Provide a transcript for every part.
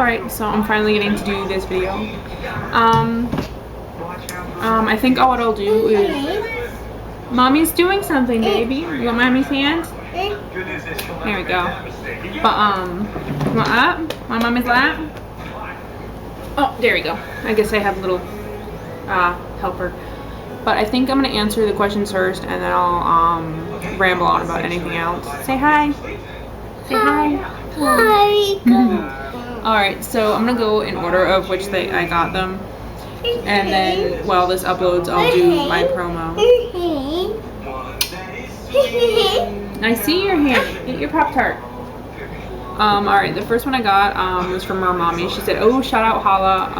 Alright, so I'm finally getting to do this video. I think what I'll do is... Mommy's doing something, baby. You want Mommy's hand? There we go. But, want up? My Mommy's lap? Oh, there we go. I guess I have a little, helper. But I think I'm going to answer the questions first, and then I'll, ramble on about anything else. Say hi. Say hi. Hi. Alright, so I'm going to go in order of which I got them. And then while this uploads, I'll do my promo. I see your hand. Eat your Pop-Tart. Alright, the first one I got was from our mommy. She said, oh, shout out Hala.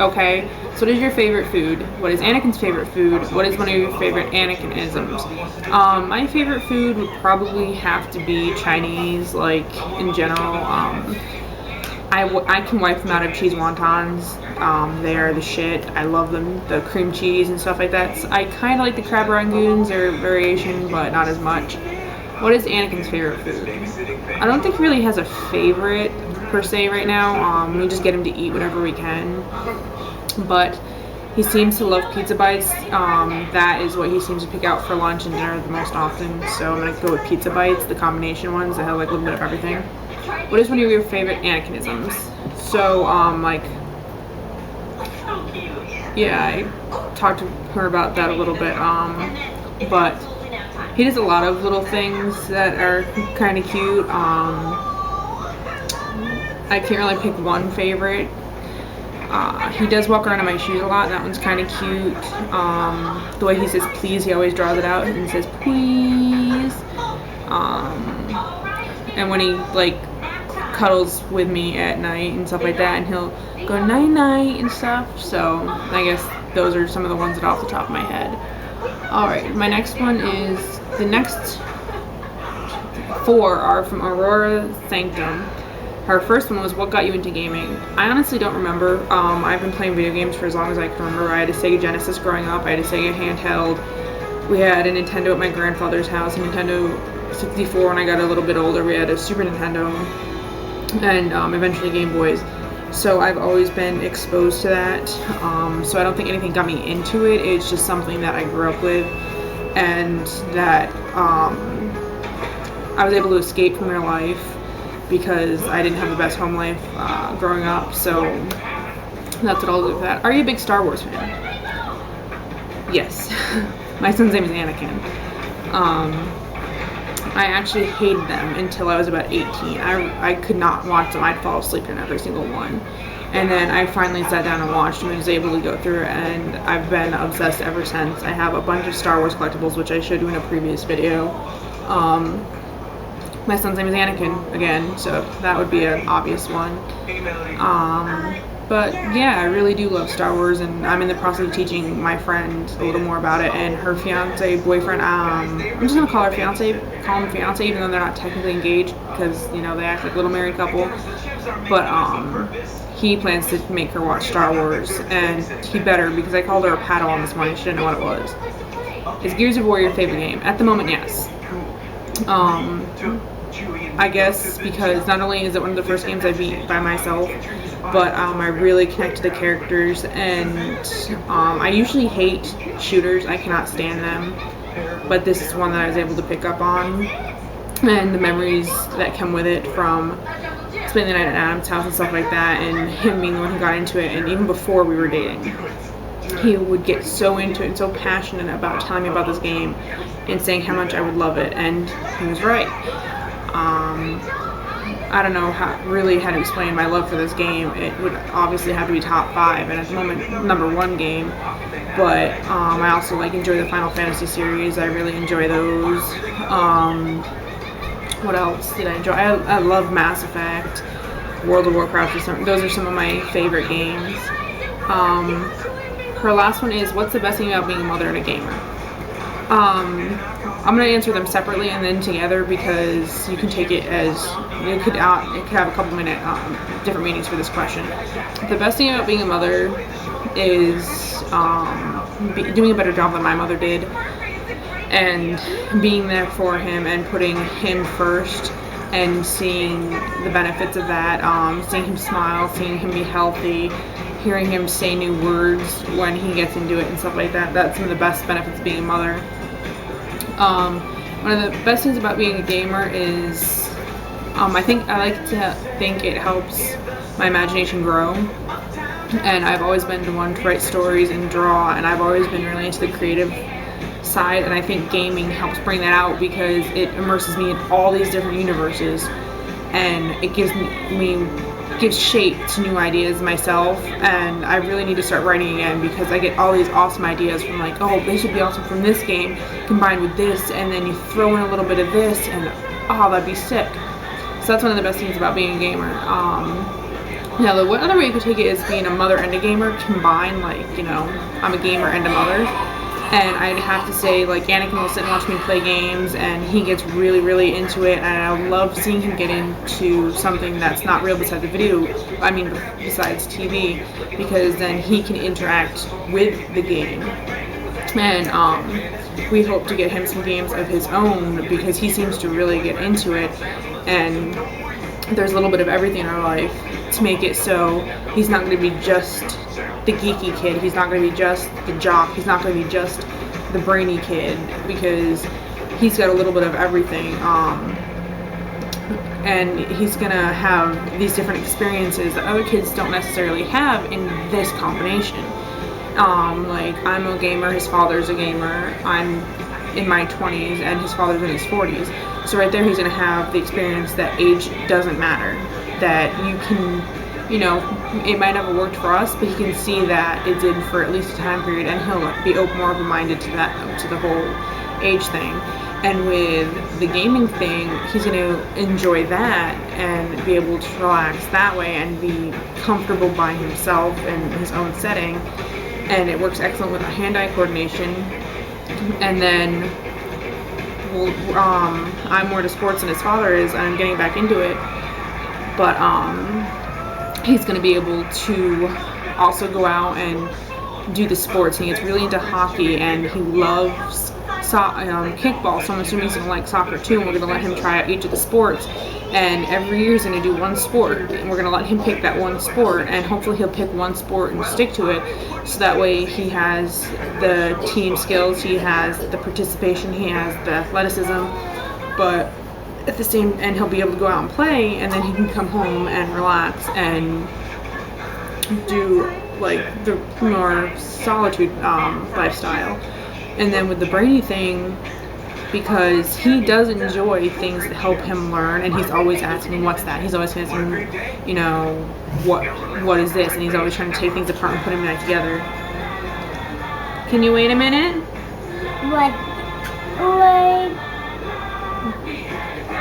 Okay. So what is your favorite food? What is Anakin's favorite food? What is one of your favorite Anakin-isms? My favorite food would probably have to be Chinese, like, in general. I can wipe them out of cheese wontons. They are the shit. I love them. The cream cheese and stuff like that. So I kind of like the crab rangoons. They're a variation, but not as much. What is Anakin's favorite food? I don't think he really has a favorite per se right now. We just get him to eat whatever we can. But he seems to love pizza bites. That is what he seems to pick out for lunch and dinner the most often. So I'm going to go with pizza bites, the combination ones that have like a little bit of everything. What is one of your favorite Anakinisms? So, yeah, I talked to her about that a little bit, but he does a lot of little things that are kind of cute. I can't really pick one favorite. He does walk around in my shoes a lot. That one's kind of cute. The way he says please, he always draws it out and says please. And when he like cuddles with me at night and stuff like that, and he'll go night night and stuff. So I guess those are some of the ones that are off the top of my head. Alright, my next one is, the next 4 are from Aurora Sanctum. Her first one was, what got you into gaming? I honestly don't remember. I've been playing video games for as long as I can remember. I had a Sega Genesis growing up. I had a Sega handheld. We had a Nintendo at my grandfather's house, a Nintendo 64 when I got a little bit older. We had a Super Nintendo and eventually Game Boys. So I've always been exposed to that. So I don't think anything got me into it. It's just something that I grew up with, and that I was able to escape from real life because I didn't have the best home life growing up. So that's what I'll do with that. Are you a big Star Wars fan? Yes. My son's name is Anakin. I actually hated them until I was about 18. I could not watch them. I'd fall asleep in every single one. And then I finally sat down and watched them and was able to go through it, and I've been obsessed ever since. I have a bunch of Star Wars collectibles, which I showed you in a previous video. My son's name is Anakin, again, so that would be an obvious one. But yeah, I really do love Star Wars, and I'm in the process of teaching my friend a little more about it, and her boyfriend, I'm just gonna call him fiance, even though they're not technically engaged, because, you know, they act like a little married couple. But he plans to make her watch Star Wars, and he better, because I called her a Padawan this morning. She didn't know what it was. Is Gears of War your favorite game? At the moment, yes. I guess because not only is it one of the first games I beat by myself, but I really connect to the characters, and I usually hate shooters. I cannot stand them, but this is one that I was able to pick up on, and the memories that come with it from spending the night at Adam's house and stuff like that, and him being the one who got into it, and even before we were dating, he would get so into it and so passionate about telling me about this game and saying how much I would love it, and he was right. I don't know how to explain my love for this game. It would obviously have to be top 5, and at the moment, #1 game. But I also enjoy the Final Fantasy series. I really enjoy those. What else did I enjoy? I love Mass Effect, World of Warcraft. Those are some of my favorite games. Her last one is, what's the best thing about being a mother and a gamer? I'm going to answer them separately and then together, because you can take it as, it could have a couple minute different meanings for this question. The best thing about being a mother is doing a better job than my mother did, and being there for him and putting him first, and seeing the benefits of that, seeing him smile, seeing him be healthy, hearing him say new words when he gets into it and stuff like that. That's some of the best benefits of being a mother. One of the best things about being a gamer is I like to think it helps my imagination grow. And I've always been the one to write stories and draw, and I've always been really into the creative side, and I think gaming helps bring that out because it immerses me in all these different universes, and it gives shape to new ideas myself. And I really need to start writing again because I get all these awesome ideas from like, oh, this would be awesome from this game combined with this, and then you throw in a little bit of this, and oh, that'd be sick. So that's one of the best things about being a gamer. Now, the other way you could take it is being a mother and a gamer combined. Like, you know, I'm a gamer and a mother. And I'd have to say, like, Anakin will sit and watch me play games, and he gets really, really into it. And I love seeing him get into something that's not real besides besides TV, because then he can interact with the game. And we hope to get him some games of his own because he seems to really get into it. And there's a little bit of everything in our life to make it so he's not going to be just the geeky kid, he's not going to be just the jock, he's not going to be just the brainy kid, because he's got a little bit of everything. And he's going to have these different experiences that other kids don't necessarily have in this combination. Like, I'm a gamer, his father's a gamer, I'm in my 20s and his father's in his 40s. So right there he's going to have the experience that age doesn't matter. That you can, you know, it might never worked for us, but he can see that it did for at least a time period, and he'll be more open-minded to the whole age thing. And with the gaming thing, he's going to enjoy that and be able to relax that way and be comfortable by himself in his own setting. And it works excellent with hand-eye coordination. And then I'm more to sports than his father is, and I'm getting back into it. But he's going to be able to also go out and do the sports. He gets really into hockey, and he loves kickball, so I'm assuming he's going to like soccer too, and we're going to let him try out each of the sports. And every year he's going to do one sport, and we're going to let him pick that one sport, and hopefully he'll pick one sport and stick to it, so that way he has the team skills, he has the participation, he has the athleticism, but at the same, and he'll be able to go out and play, and then he can come home and relax and do like the more solitude lifestyle. And then with the brainy thing, because he does enjoy things that help him learn, and he's always asking, what's that? He's always asking, you know, what is this? And he's always trying to take things apart and put them back together. Can you wait a minute? What?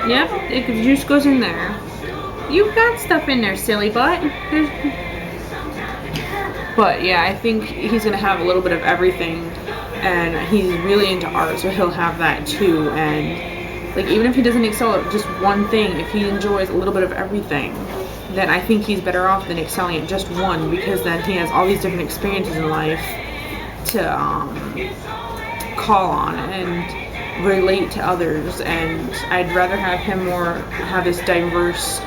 Yep, the juice goes in there. You've got stuff in there, silly butt. But yeah, I think he's gonna have a little bit of everything. And he's really into art, so he'll have that too. And like, even if he doesn't excel at just one thing, if he enjoys a little bit of everything, then I think he's better off than excelling at just one, because then he has all these different experiences in life to call on and relate to others. And I'd rather have him have this diverse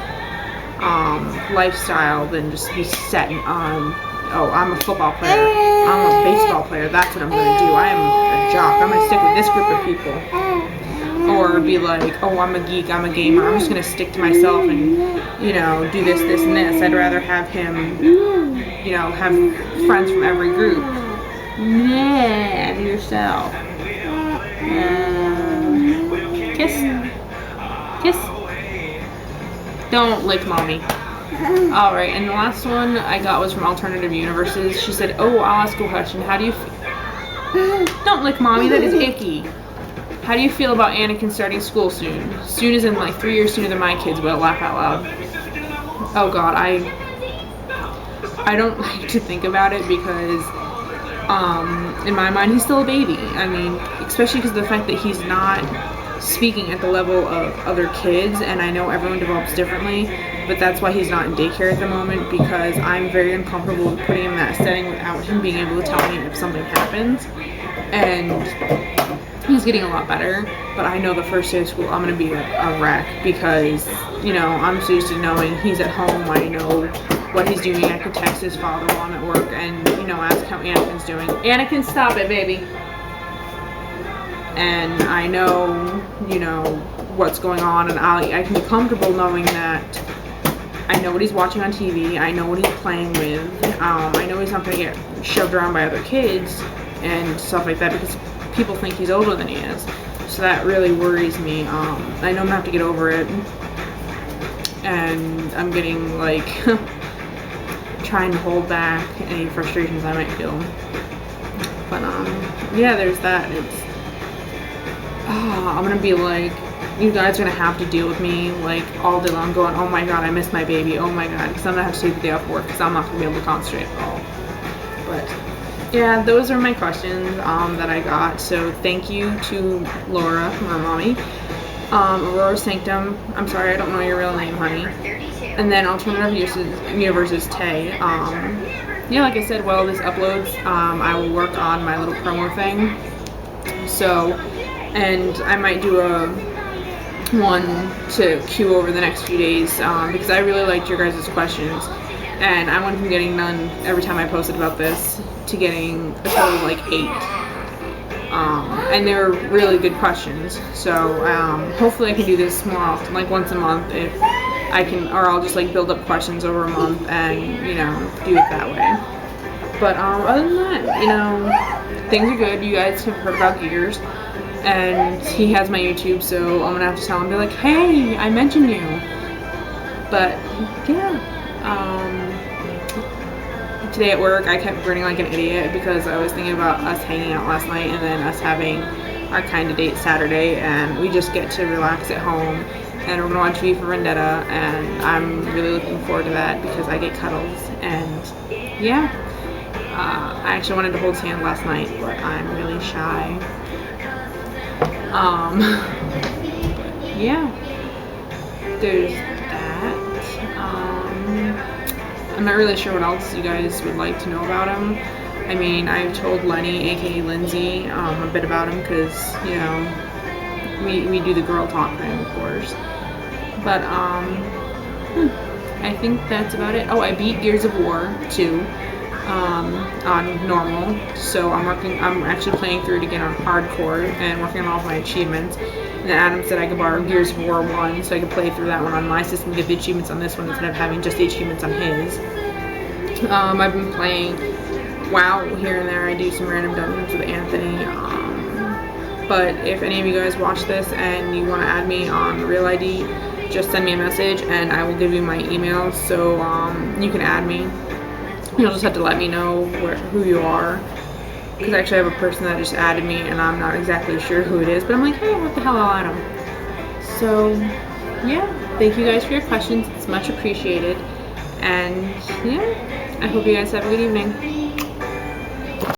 lifestyle than just be set on, oh, I'm a football player, I'm a baseball player, that's what I'm going to do, I am a jock, I'm going to stick with this group of people. Or be like, oh, I'm a geek, I'm a gamer, I'm just going to stick to myself and, you know, do this, this, and this. I'd rather have him, you know, have friends from every group. Yeah, be yourself. Kiss. Kiss. Don't lick mommy. Alright, and the last one I got was from Alternative Universes. She said, oh, I'll ask a question. How do you Don't lick mommy, that is icky. How do you feel about Anakin starting school soon? Soon is in like 3 years sooner than my kids, but laugh out loud. Oh god, I don't like to think about it because in my mind he's still a baby. I mean, especially because of the fact that he's not speaking at the level of other kids, and I know everyone develops differently, but that's why he's not in daycare at the moment, because I'm very uncomfortable with putting him in that setting without him being able to tell me if something happens. And he's getting a lot better, but I know the first day of school I'm gonna be a wreck because, you know, I'm so used to knowing he's at home. I know what he's doing. I could text his father while I'm at work and, you know, ask how Anakin's doing. Anakin, stop it, baby. And I know, you know, what's going on, and I can be comfortable knowing that I know what he's watching on TV. I know what he's playing with. I know he's not going to get shoved around by other kids and stuff like that because people think he's older than he is. So that really worries me. I know I'm going to have to get over it. And I'm getting, like, trying to hold back any frustrations I might feel. But, yeah, there's that. I'm going to be like, you guys are going to have to deal with me, like, all day long going, oh my god, I miss my baby, oh my god, because I'm going to have to take the day off work because I'm not going to be able to concentrate at all. But, yeah, those are my questions that I got. So thank you to Laura, my mommy. Aurora Sanctum, I'm sorry, I don't know your real name, honey. And then Alternative Universes Tay. Yeah, like I said, while this uploads, I will work on my little promo thing. So, and I might do one to queue over the next few days because I really liked your guys' questions, and I went from getting none every time I posted about this to getting a total of like 8, and they were really good questions. So hopefully I can do this more often, like once a month if I can, or I'll just like build up questions over a month and, you know, do it that way. But other than that, you know, things are good. You guys have heard about Gears. And he has my YouTube, so I'm gonna have to tell him, be like, hey, I mentioned you. But yeah, today at work I kept grinning like an idiot because I was thinking about us hanging out last night and then us having our kind of date Saturday, and we just get to relax at home and we're gonna watch V for Vendetta, and I'm really looking forward to that because I get cuddles. And yeah, I actually wanted to hold his hand last night, but I'm really shy. Yeah, there's that. I'm not really sure what else you guys would like to know about him. I mean, I've told Lenny, aka Lindsay, a bit about him because, you know, we do the girl talk thing, of course. But I think that's about it. Oh, I beat Gears of War 2. On normal, so I'm actually playing through it again on hardcore and working on all of my achievements. And then Adam said I could borrow Gears of War 1 so I could play through that one on my system and get the achievements on this one instead of having just the achievements on his. I've been playing WoW here and there. I do some random dungeons with Anthony. But if any of you guys watch this and you want to add me on Real ID, just send me a message and I will give you my email so you can add me. You'll just have to let me know who you are, because I actually have a person that just added me and I'm not exactly sure who it is, but I'm like, hey, what the hell, I'll add them. So yeah, thank you guys for your questions, it's much appreciated, and yeah, I hope you guys have a good evening.